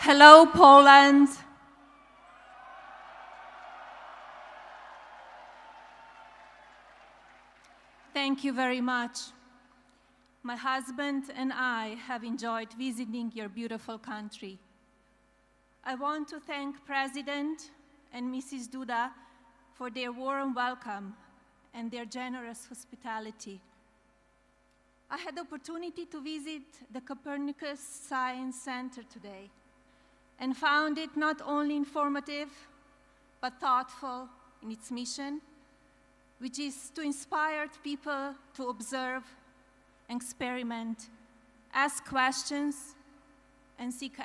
Hello, Poland. Thank you very much. My husband and I have enjoyed visiting your beautiful country. I want to thank President and Mrs. Duda for their warm welcome and their generous hospitality. I had the opportunity to visit the Copernicus Science Center today and found it not only informative, but thoughtful in its mission, which is to inspire people to observe, experiment, ask questions, and seek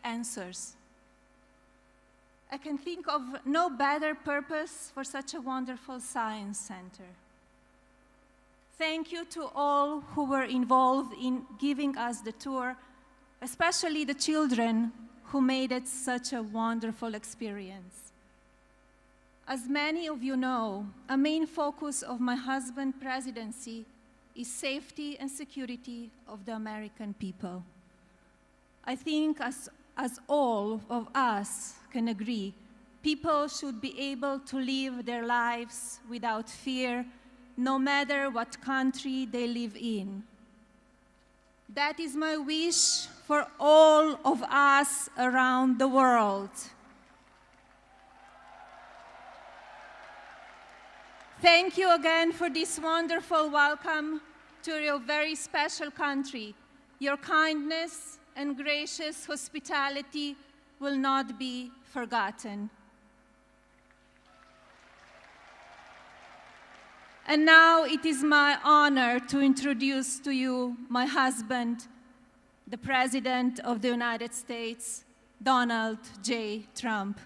answers. I can think of no better purpose for such a wonderful science center. Thank you to all who were involved in giving us the tour, especially the children who made it such a wonderful experience. As many of you know, a main focus of my husband's presidency is safety and security of the American people. I think as all of us can agree, people should be able to live their lives without fear, no matter what country they live in. That is my wish for all of us around the world. Thank you again for this wonderful welcome to your very special country. Your kindness and gracious hospitality will not be forgotten. And now it is my honor to introduce to you my husband, the President of the United States, Donald J. Trump.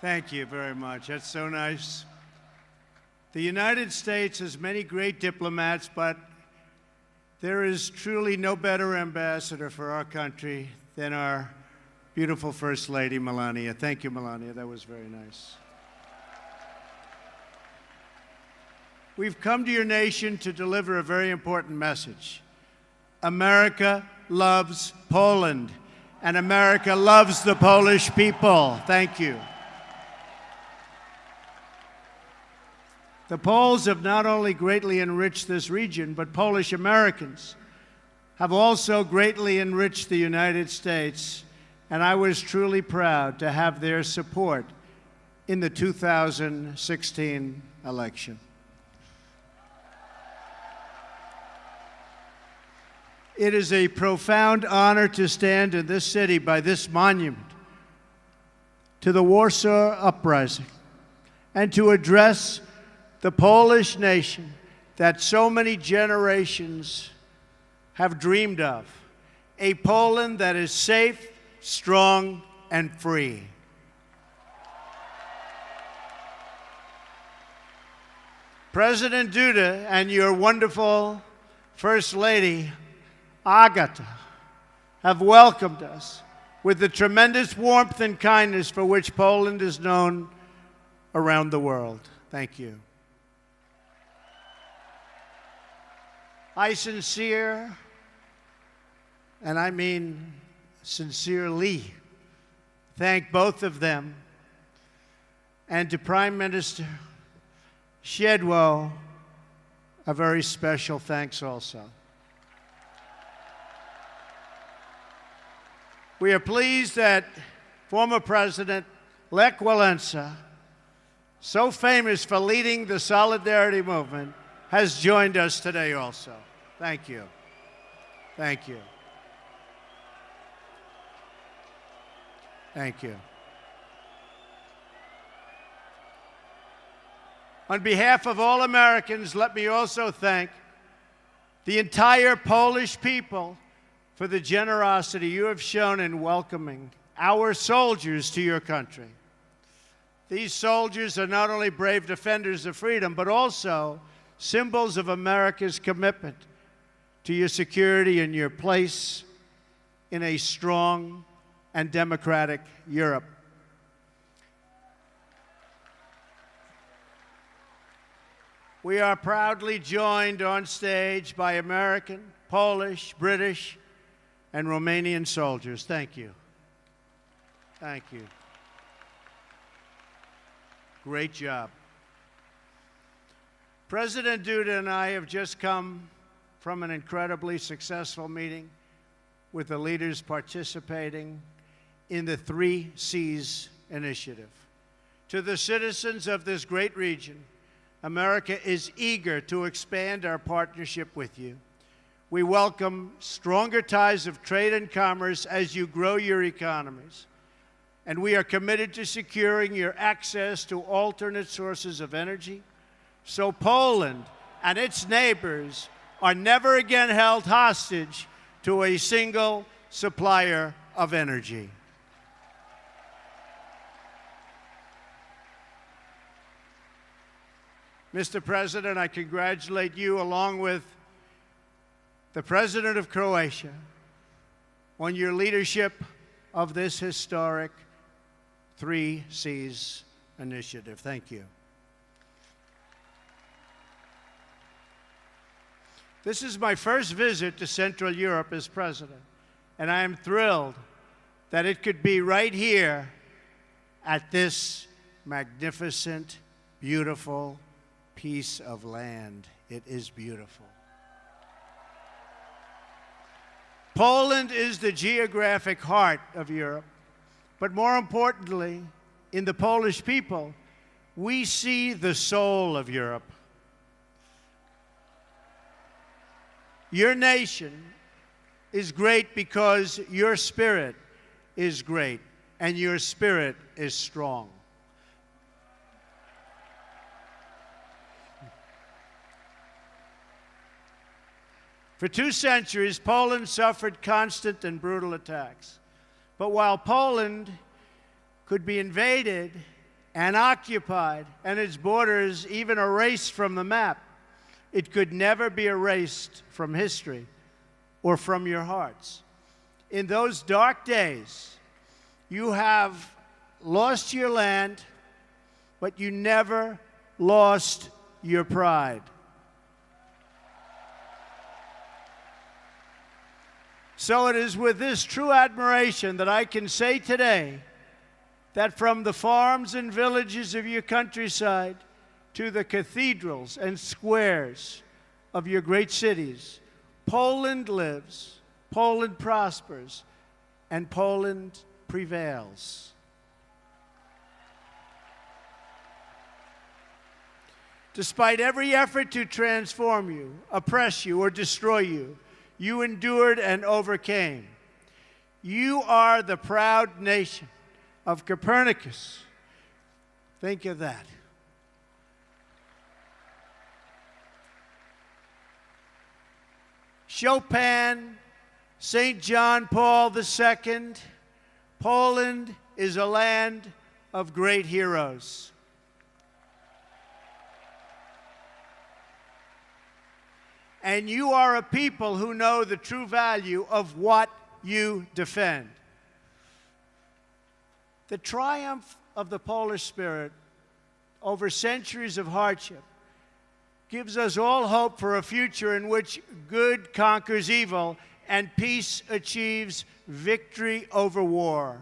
Thank you very much. That's so nice. The United States has many great diplomats, but there is truly no better ambassador for our country than our beautiful First Lady, Melania. Thank you, Melania. That was very nice. We've come to your nation to deliver a very important message. America loves Poland, and America loves the Polish people. Thank you. The Poles have not only greatly enriched this region, but Polish Americans have also greatly enriched the United States, and I was truly proud to have their support in the 2016 election. It is a profound honor to stand in this city by this monument to the Warsaw Uprising and to address the Polish nation that so many generations have dreamed of, a Poland that is safe, strong, and free. President Duda and your wonderful First Lady, Agata, have welcomed us with the tremendous warmth and kindness for which Poland is known around the world. Thank you. I sincere, and I mean sincerely, thank both of them, and to Prime Minister Szydło, a very special thanks also. We are pleased that former President Lech Walesa, so famous for leading the Solidarity movement, has joined us today also. Thank you. Thank you. Thank you. On behalf of all Americans, let me also thank the entire Polish people for the generosity you have shown in welcoming our soldiers to your country. These soldiers are not only brave defenders of freedom, but also symbols of America's commitment to your security and your place in a strong and democratic Europe. We are proudly joined on stage by American, Polish, British, and Romanian soldiers. Thank you. Thank you. Great job. President Duda and I have just come from an incredibly successful meeting with the leaders participating in the 3 Cs initiative. To the citizens of this great region, America is eager to expand our partnership with you. We welcome stronger ties of trade and commerce as you grow your economies. And we are committed to securing your access to alternate sources of energy, so Poland and its neighbors are never again held hostage to a single supplier of energy. Mr. President, I congratulate you, along with the President of Croatia, on your leadership of this historic 3 Cs initiative. Thank you. This is my first visit to Central Europe as president, and I am thrilled that it could be right here at this magnificent, beautiful piece of land. It is beautiful. Poland is the geographic heart of Europe, but more importantly, in the Polish people, we see the soul of Europe. Your nation is great because your spirit is great, and your spirit is strong. For 2 centuries, Poland suffered constant and brutal attacks. But while Poland could be invaded and occupied, and its borders even erased from the map, it could never be erased from history or from your hearts. In those dark days, you have lost your land, but you never lost your pride. So it is with this true admiration that I can say today that from the farms and villages of your countryside to the cathedrals and squares of your great cities, Poland lives, Poland prospers, and Poland prevails. Despite every effort to transform you, oppress you, or destroy you, you endured and overcame. You are the proud nation of Copernicus. Think of that. Chopin, St. John Paul II. Poland is a land of great heroes. And you are a people who know the true value of what you defend. The triumph of the Polish spirit over centuries of hardship gives us all hope for a future in which good conquers evil and peace achieves victory over war.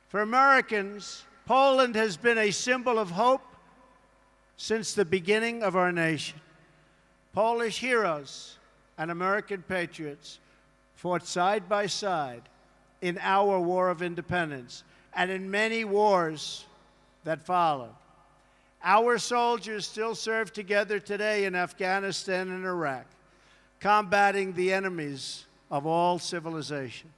For Americans, Poland has been a symbol of hope since the beginning of our nation. Polish heroes and American patriots fought side by side in our War of Independence and in many wars that followed. Our soldiers still serve together today in Afghanistan and Iraq, combating the enemies of all civilization.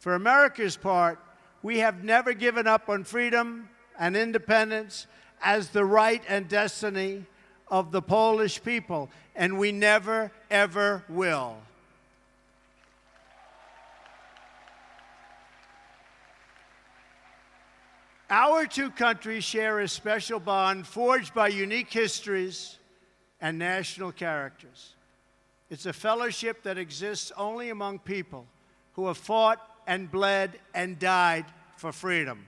For America's part, we have never given up on freedom and independence as the right and destiny of the Polish people, and we never, ever will. Our two countries share a special bond forged by unique histories and national characters. It's a fellowship that exists only among people who have fought and bled and died for freedom.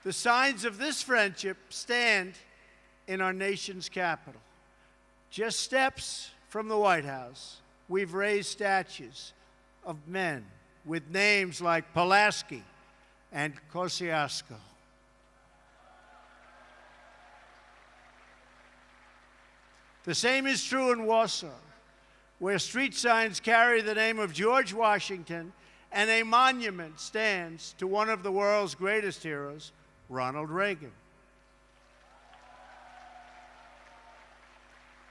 The signs of this friendship stand in our nation's capital. Just steps from the White House, we've raised statues of men with names like Pulaski and Kosciuszko. The same is true in Warsaw, where street signs carry the name of George Washington and a monument stands to one of the world's greatest heroes, Ronald Reagan.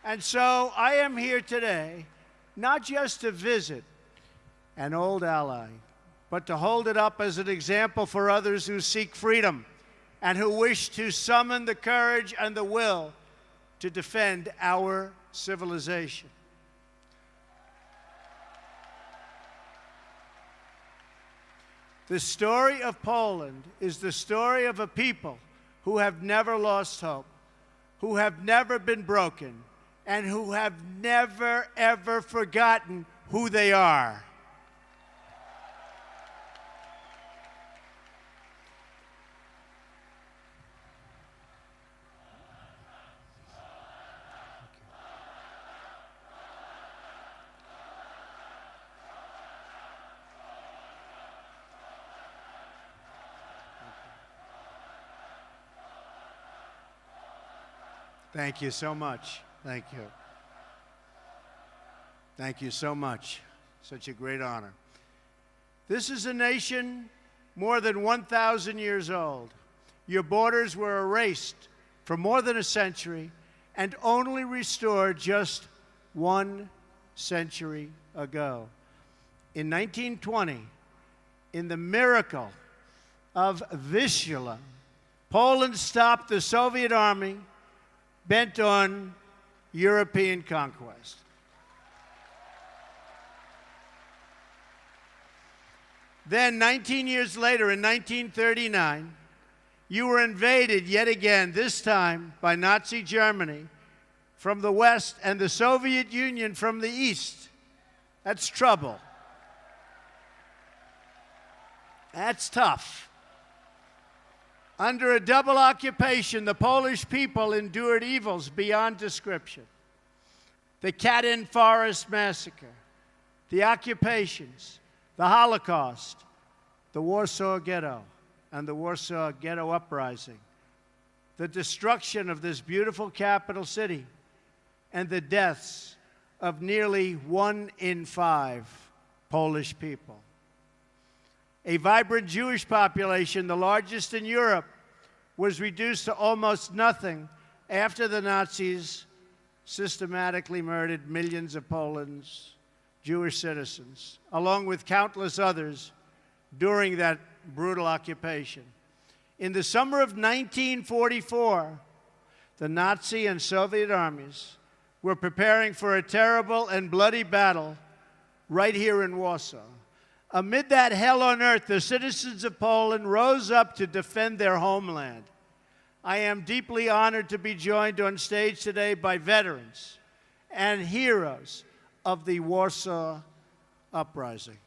And so I am here today, not just to visit an old ally, but to hold it up as an example for others who seek freedom and who wish to summon the courage and the will to defend our civilization. The story of Poland is the story of a people who have never lost hope, who have never been broken, and who have never, ever forgotten who they are. Thank you so much. Thank you. Thank you so much. Such a great honor. This is a nation more than 1,000 years old. Your borders were erased for more than a century and only restored just 1 century ago. In 1920, in the miracle of Vistula, Poland stopped the Soviet army bent on European conquest. Then, 19 years later, in 1939, you were invaded yet again, this time by Nazi Germany from the west and the Soviet Union from the east. That's trouble. That's tough. Under a double occupation, the Polish people endured evils beyond description. The Katyn Forest Massacre, the occupations, the Holocaust, the Warsaw Ghetto, and the Warsaw Ghetto Uprising, the destruction of this beautiful capital city, and the deaths of nearly 1 in 5 Polish people. A vibrant Jewish population, the largest in Europe, was reduced to almost nothing after the Nazis systematically murdered millions of Poland's Jewish citizens, along with countless others during that brutal occupation. In the summer of 1944, the Nazi and Soviet armies were preparing for a terrible and bloody battle right here in Warsaw. Amid that hell on earth, the citizens of Poland rose up to defend their homeland. I am deeply honored to be joined on stage today by veterans and heroes of the Warsaw Uprising.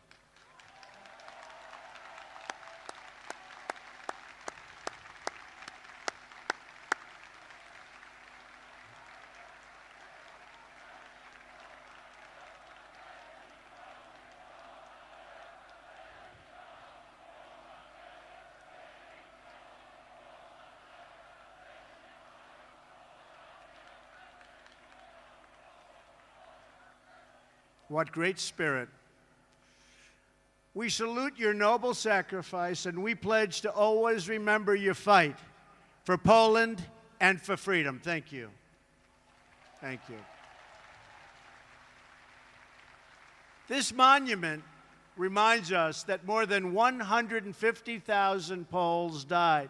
What great spirit. We salute your noble sacrifice, and we pledge to always remember your fight for Poland and for freedom. Thank you. Thank you. This monument reminds us that more than 150,000 Poles died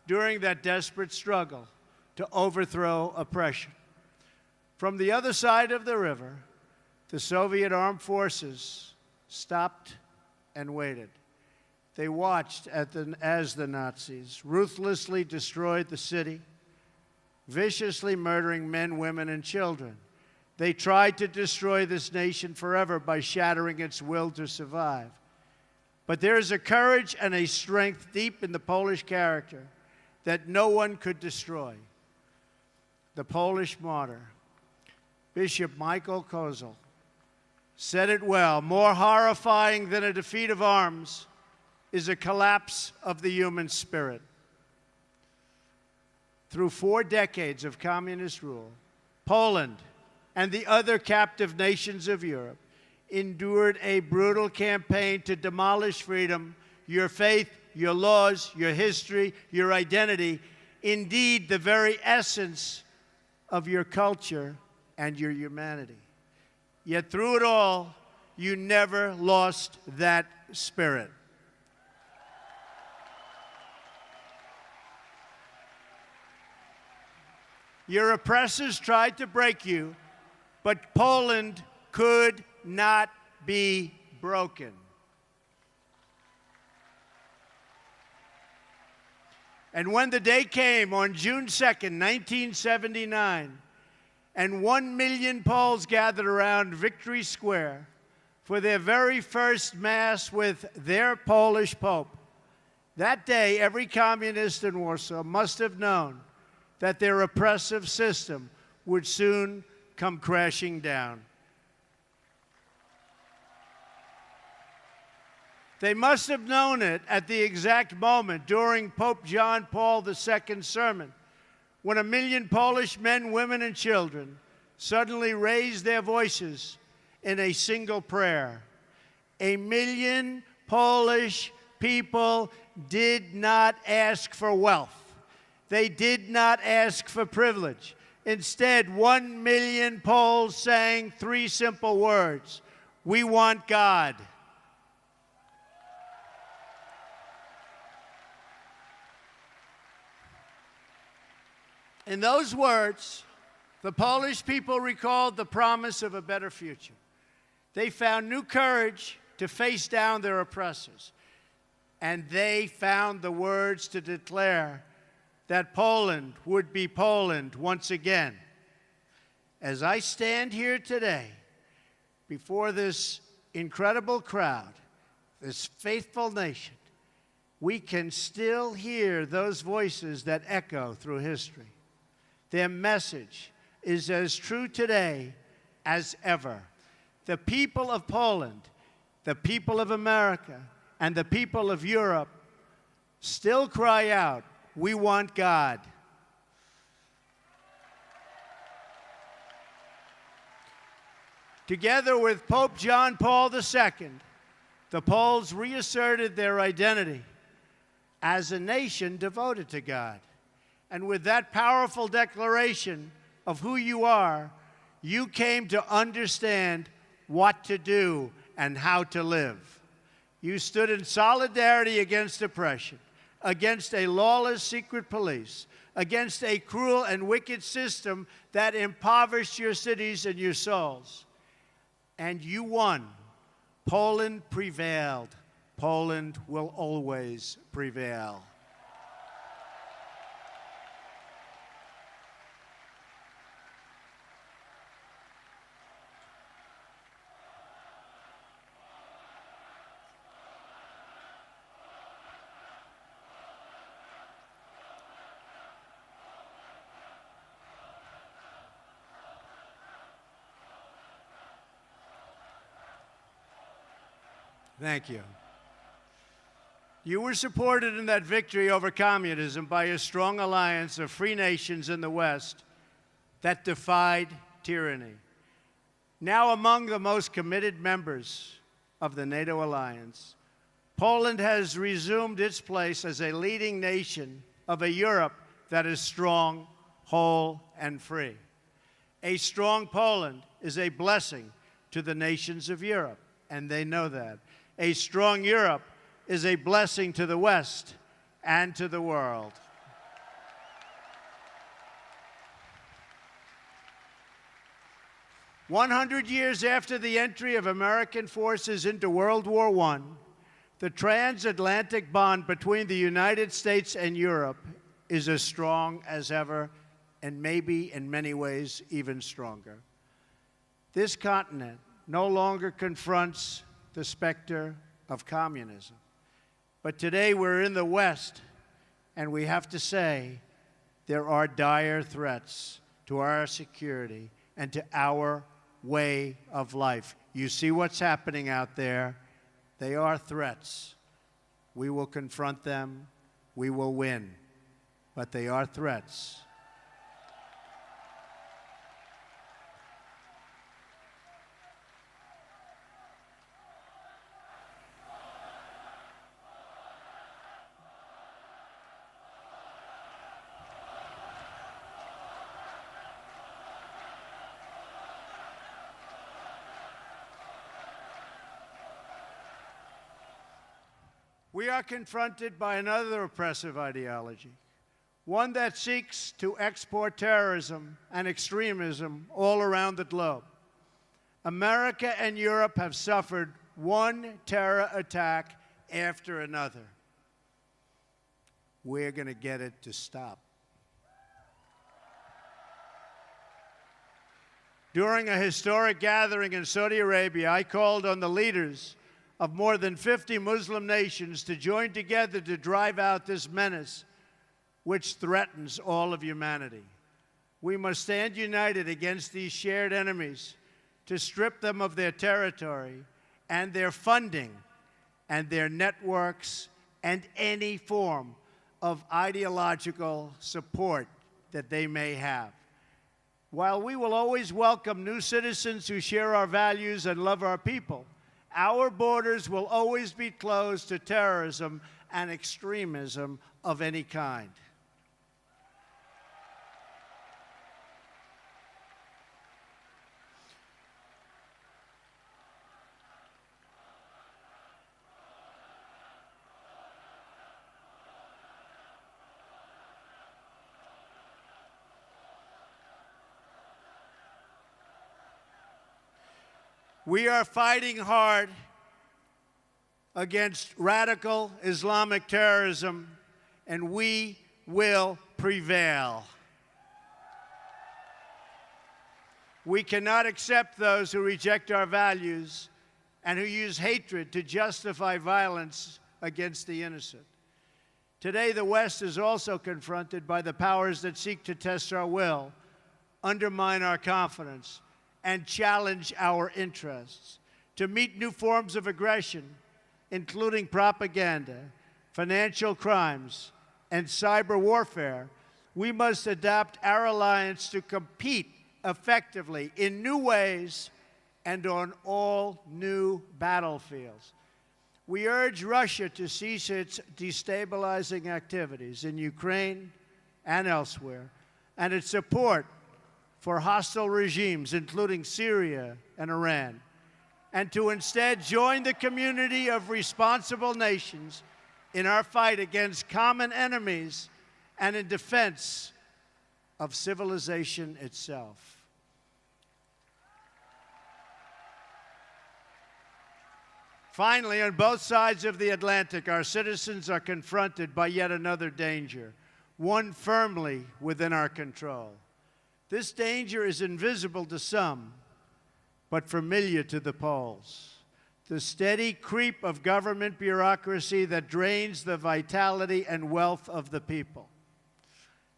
during that desperate struggle to overthrow oppression. From the other side of the river, the Soviet armed forces stopped and waited. They watched as the Nazis ruthlessly destroyed the city, viciously murdering men, women, and children. They tried to destroy this nation forever by shattering its will to survive. But there is a courage and a strength deep in the Polish character that no one could destroy. The Polish martyr, Bishop Michael Kozel, said it well: more horrifying than a defeat of arms is a collapse of the human spirit. Through 4 decades of communist rule, Poland and the other captive nations of Europe endured a brutal campaign to demolish freedom, your faith, your laws, your history, your identity, indeed the very essence of your culture and your humanity. Yet through it all, you never lost that spirit. Your oppressors tried to break you, but Poland could not be broken. And when the day came on June 2nd, 1979, and 1 million Poles gathered around Victory Square for their very first Mass with their Polish Pope, that day every communist in Warsaw must have known that their oppressive system would soon come crashing down. They must have known it at the exact moment during Pope John Paul II's sermon, when 1 million Polish men, women, and children suddenly raised their voices in a single prayer. 1 million Polish people did not ask for wealth. They did not ask for privilege. Instead, 1 million Poles sang 3 simple words: "We want God." In those words, the Polish people recalled the promise of a better future. They found new courage to face down their oppressors. And they found the words to declare that Poland would be Poland once again. As I stand here today before this incredible crowd, this faithful nation, we can still hear those voices that echo through history. Their message is as true today as ever. The people of Poland, the people of America, and the people of Europe still cry out, "We want God." Together with Pope John Paul II, the Poles reasserted their identity as a nation devoted to God. And with that powerful declaration of who you are, you came to understand what to do and how to live. You stood in solidarity against oppression, against a lawless secret police, against a cruel and wicked system that impoverished your cities and your souls. And you won. Poland prevailed. Poland will always prevail. Thank you. You were supported in that victory over communism by a strong alliance of free nations in the West that defied tyranny. Now among the most committed members of the NATO alliance, Poland has resumed its place as a leading nation of a Europe that is strong, whole, and free. A strong Poland is a blessing to the nations of Europe, and they know that. A strong Europe is a blessing to the West and to the world. "100 years after the entry of American forces into World War I, The transatlantic bond between the United States and Europe is as strong as ever, and maybe in many ways even stronger. This continent no longer confronts the specter of communism. But today we're in the West, and we have to say there are dire threats to our security and to our way of life. You see what's happening out there. They are threats. We will confront them. We will win. But they are threats. We are confronted by another oppressive ideology, one that seeks to export terrorism and extremism all around the globe. America and Europe have suffered one terror attack after another. We're going to get it to stop. During a historic gathering in Saudi Arabia, I called on the leaders of more than 50 Muslim nations to join together to drive out this menace which threatens all of humanity. We must stand united against these shared enemies to strip them of their territory and their funding and their networks and any form of ideological support that they may have. While we will always welcome new citizens who share our values and love our people, our borders will always be closed to terrorism and extremism of any kind. We are fighting hard against radical Islamic terrorism, and we will prevail. We cannot accept those who reject our values and who use hatred to justify violence against the innocent. Today, the West is also confronted by the powers that seek to test our will, undermine our confidence, and challenge our interests. To meet new forms of aggression, including propaganda, financial crimes, and cyber warfare, we must adapt our alliance to compete effectively in new ways and on all new battlefields. We urge Russia to cease its destabilizing activities in Ukraine and elsewhere, and its support for hostile regimes, including Syria and Iran, and to instead join the community of responsible nations in our fight against common enemies and in defense of civilization itself. Finally, on both sides of the Atlantic, our citizens are confronted by yet another danger, one firmly within our control. This danger is invisible to some, but familiar to the Poles. The steady creep of government bureaucracy that drains the vitality and wealth of the people.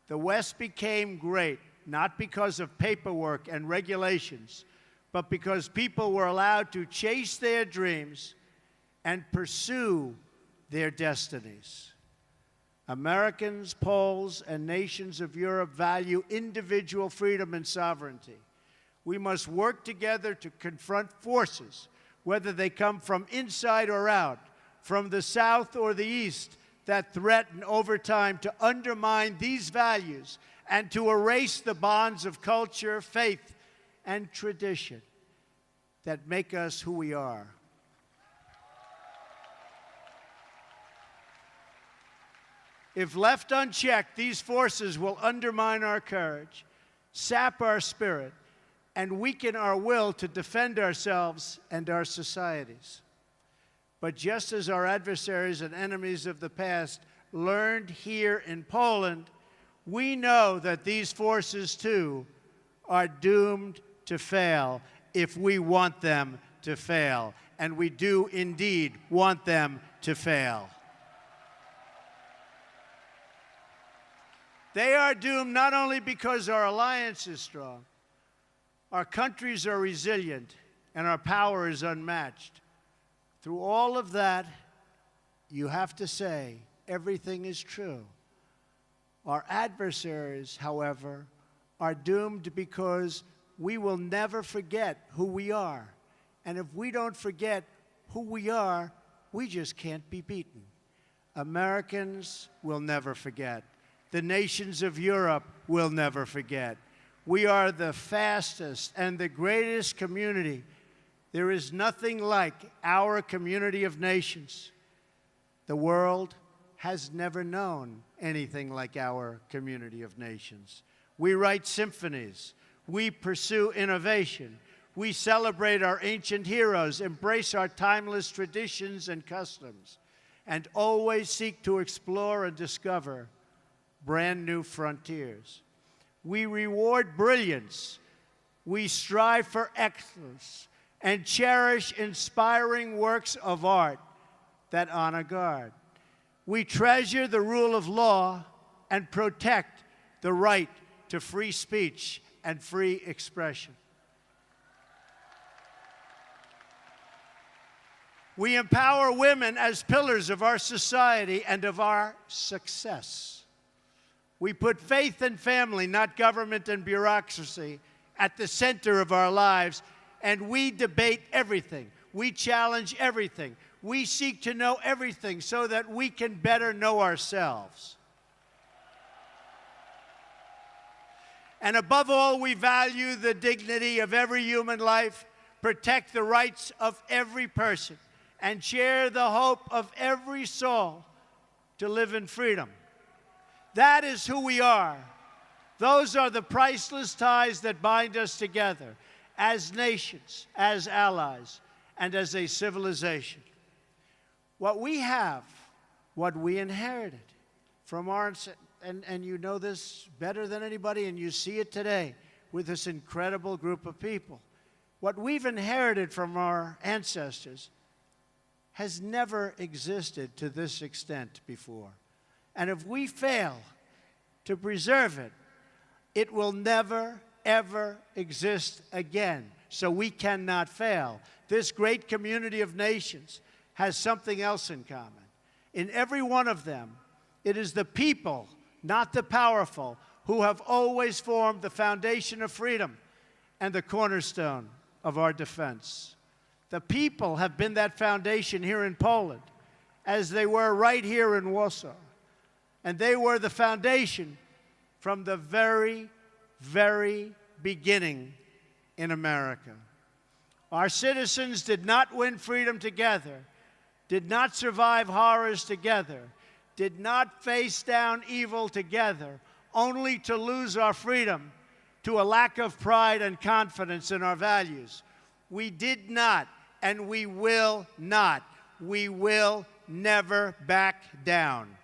The West became great, not because of paperwork and regulations, but because people were allowed to chase their dreams and pursue their destinies. Americans, Poles, and nations of Europe value individual freedom and sovereignty. We must work together to confront forces, whether they come from inside or out, from the South or the East, that threaten over time to undermine these values and to erase the bonds of culture, faith, and tradition that make us who we are. If left unchecked, these forces will undermine our courage, sap our spirit, and weaken our will to defend ourselves and our societies. But just as our adversaries and enemies of the past learned here in Poland, we know that these forces, too, are doomed to fail if we want them to fail. And we do indeed want them to fail. They are doomed not only because our alliance is strong, our countries are resilient, and our power is unmatched. Through all of that, you have to say everything is true. Our adversaries, however, are doomed because we will never forget who we are. And if we don't forget who we are, we just can't be beaten. Americans will never forget. The nations of Europe will never forget. We are the fastest and the greatest community. There is nothing like our community of nations. The world has never known anything like our community of nations. We write symphonies. We pursue innovation. We celebrate our ancient heroes, embrace our timeless traditions and customs, and always seek to explore and discover brand new frontiers. We reward brilliance. We strive for excellence and cherish inspiring works of art that honor God. We treasure the rule of law and protect the right to free speech and free expression. We empower women as pillars of our society and of our success. We put faith and family, not government and bureaucracy, at the center of our lives, and we debate everything. We challenge everything. We seek to know everything so that we can better know ourselves. And above all, we value the dignity of every human life, protect the rights of every person, and share the hope of every soul to live in freedom. That is who we are. Those are the priceless ties that bind us together as nations, as allies, and as a civilization. What we have, what we inherited from our, and you know this better than anybody, and you see it today with this incredible group of people. What we've inherited from our ancestors has never existed to this extent before. And if we fail to preserve it, it will never, ever exist again. So we cannot fail. This great community of nations has something else in common. In every one of them, it is the people, not the powerful, who have always formed the foundation of freedom and the cornerstone of our defense. The people have been that foundation here in Poland, as they were right here in Warsaw. And they were the foundation from the very, very beginning in America. Our citizens did not win freedom together, did not survive horrors together, did not face down evil together, only to lose our freedom to a lack of pride and confidence in our values. We did not, and we will not. We will never back down.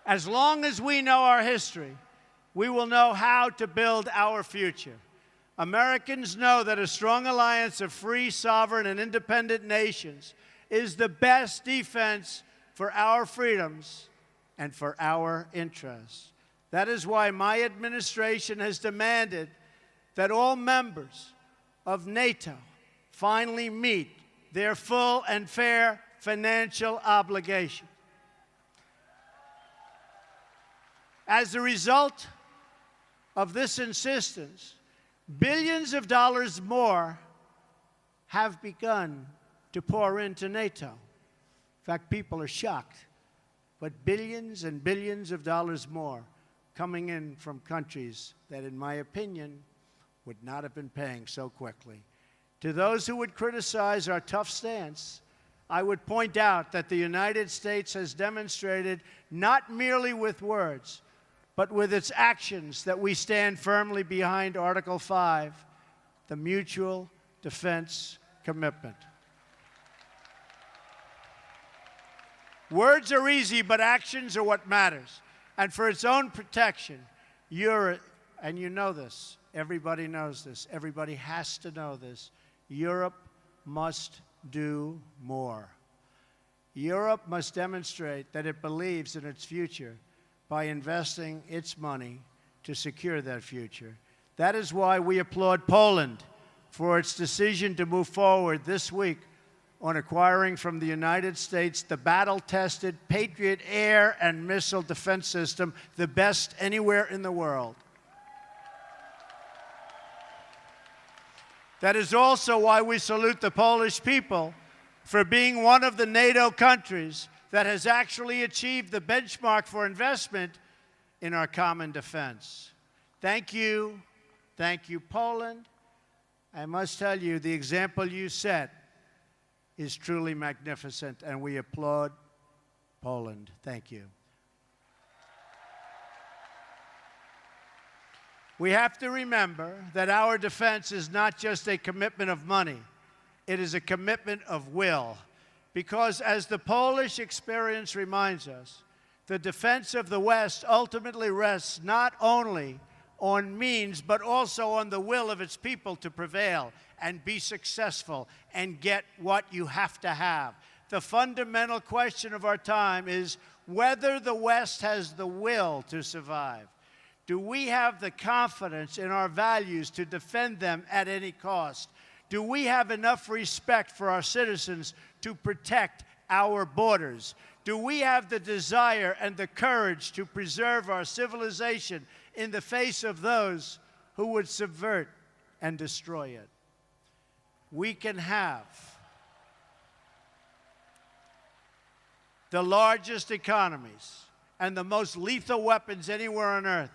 As long as we know our history, we will know how to build our future. Americans know that a strong alliance of free, sovereign, and independent nations is the best defense for our freedoms and for our interests. That is why my administration has demanded that all members of NATO finally meet their full and fair financial obligation. As a result of this insistence, billions of dollars more have begun to pour into NATO. In fact, people are shocked, but billions and billions of dollars more coming in from countries that, in my opinion, would not have been paying so quickly. To those who would criticize our tough stance, I would point out that the United States has demonstrated, not merely with words, but with its actions, that we stand firmly behind Article 5, the Mutual Defense Commitment. Words are easy, but actions are what matters. And for its own protection, and you know this, everybody knows this, everybody has to know this, Europe must do more. Europe must demonstrate that it believes in its future by investing its money to secure that future. That is why we applaud Poland for its decision to move forward this week on acquiring from the United States the battle-tested Patriot air and missile defense system, the best anywhere in the world. That is also why we salute the Polish people for being one of the NATO countries that has actually achieved the benchmark for investment in our common defense. Thank you, Poland. I must tell you, the example you set is truly magnificent, and we applaud Poland. Thank you. We have to remember that our defense is not just a commitment of money. It is a commitment of will. Because as the Polish experience reminds us, the defense of the West ultimately rests not only on means, but also on the will of its people to prevail and be successful and get what you have to have. The fundamental question of our time is whether the West has the will to survive. Do we have the confidence in our values to defend them at any cost? Do we have enough respect for our citizens to protect our borders? Do we have the desire and the courage to preserve our civilization in the face of those who would subvert and destroy it? We can have the largest economies and the most lethal weapons anywhere on earth.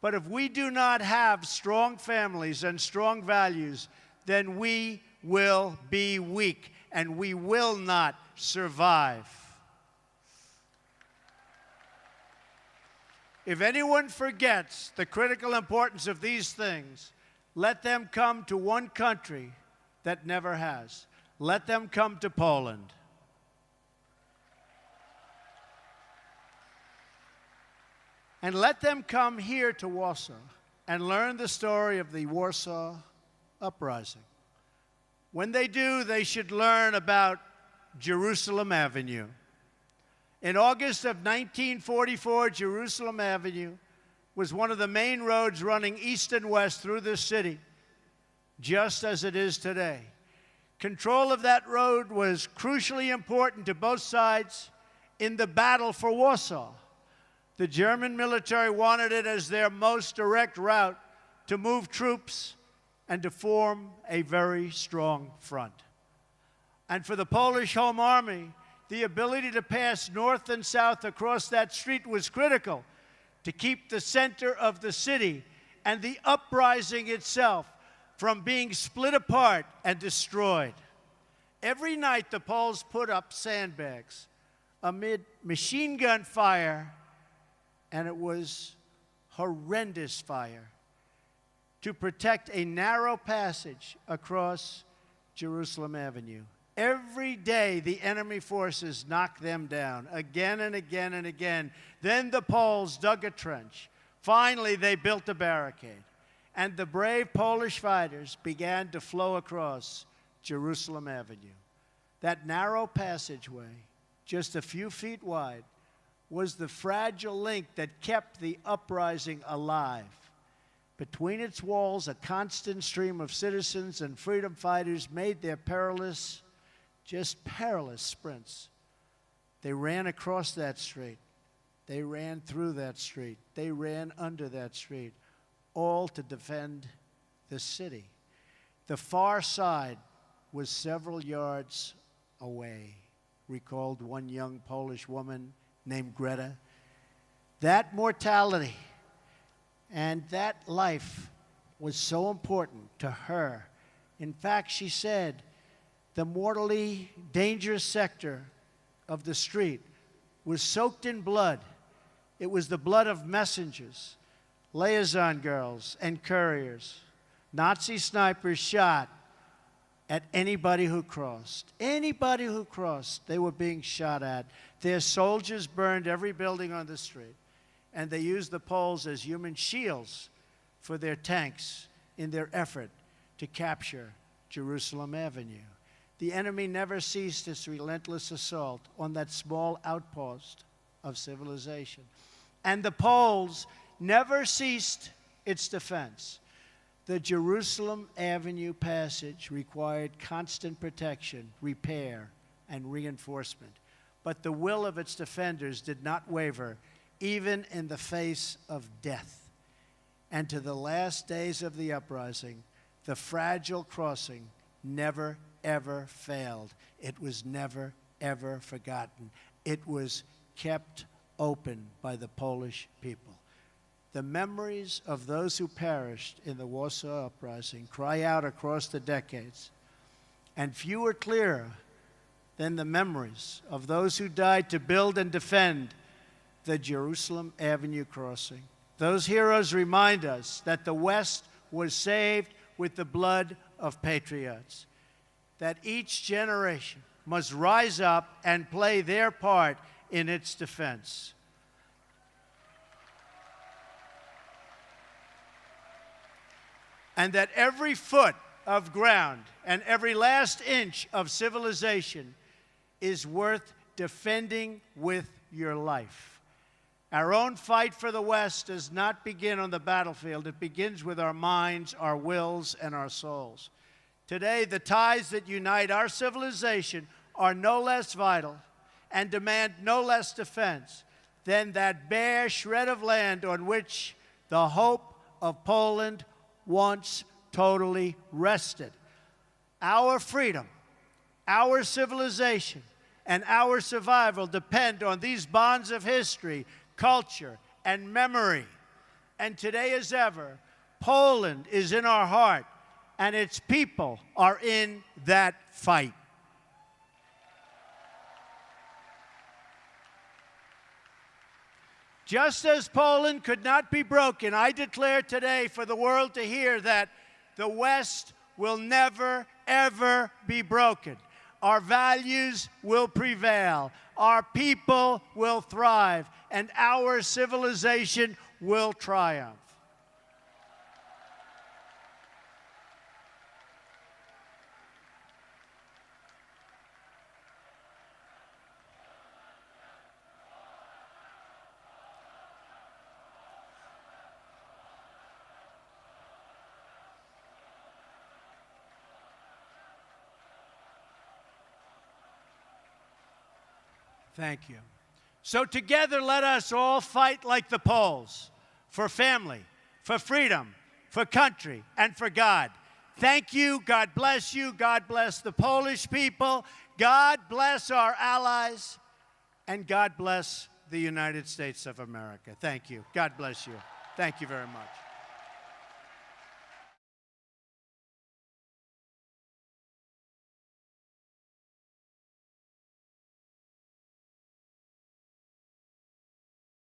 But if we do not have strong families and strong values, then we will be weak and we will not survive. If anyone forgets the critical importance of these things, let them come to one country that never has. Let them come to Poland. And let them come here to Warsaw and learn the story of the Warsaw Uprising. When they do, they should learn about Jerusalem Avenue. In August of 1944, Jerusalem Avenue was one of the main roads running east and west through this city, just as it is today. Control of that road was crucially important to both sides in the battle for Warsaw. The German military wanted it as their most direct route to move troops and to form a very strong front. And for the Polish Home Army, the ability to pass north and south across that street was critical to keep the center of the city and the uprising itself from being split apart and destroyed. Every night, the Poles put up sandbags amid machine gun fire, and it was horrendous fire, to protect a narrow passage across Jerusalem Avenue. Every day, the enemy forces knocked them down again and again and again. Then the Poles dug a trench. Finally, they built a barricade. And the brave Polish fighters began to flow across Jerusalem Avenue. That narrow passageway, just a few feet wide, was the fragile link that kept the uprising alive. Between its walls, a constant stream of citizens and freedom fighters made their perilous sprints. They ran across that street. They ran through that street. They ran under that street, all to defend the city. The far side was several yards away, recalled one young Polish woman named Greta. That mortality and that life was so important to her In fact, she said the mortally dangerous sector of the street was soaked in blood. It was the blood of messengers, liaison girls, and couriers. Nazi snipers shot at anybody who crossed. Anybody who crossed, they were being shot at. Their soldiers burned every building on the street, and they used the poles as human shields for their tanks in their effort to capture Jerusalem Avenue. The enemy never ceased its relentless assault on that small outpost of civilization. And the Poles never ceased its defense. The Jerusalem Avenue passage required constant protection, repair, and reinforcement. But the will of its defenders did not waver, even in the face of death. And to the last days of the uprising, the fragile crossing never, ever failed. It was never, ever forgotten. It was kept open by the Polish people. The memories of those who perished in the Warsaw Uprising cry out across the decades, and few are clearer than the memories of those who died to build and defend the Jerusalem Avenue crossing. Those heroes remind us that the West was saved with the blood of patriots, that each generation must rise up and play their part in its defense. And that every foot of ground and every last inch of civilization is worth defending with your life. Our own fight for the West does not begin on the battlefield. It begins with our minds, our wills, and our souls. Today, the ties that unite our civilization are no less vital and demand no less defense than that bare shred of land on which the hope of Poland once totally rested. Our freedom, our civilization, and our survival depend on these bonds of history, culture, and memory. And today as ever, Poland is in our heart, and its people are in that fight. Just as Poland could not be broken, I declare today for the world to hear that the West will never, ever be broken. Our values will prevail, our people will thrive, and our civilization will triumph. Thank you. So together, let us all fight like the Poles, for family, for freedom, for country, and for God. Thank you. God bless you. God bless the Polish people. God bless our allies. And God bless the United States of America. Thank you. God bless you. Thank you very much.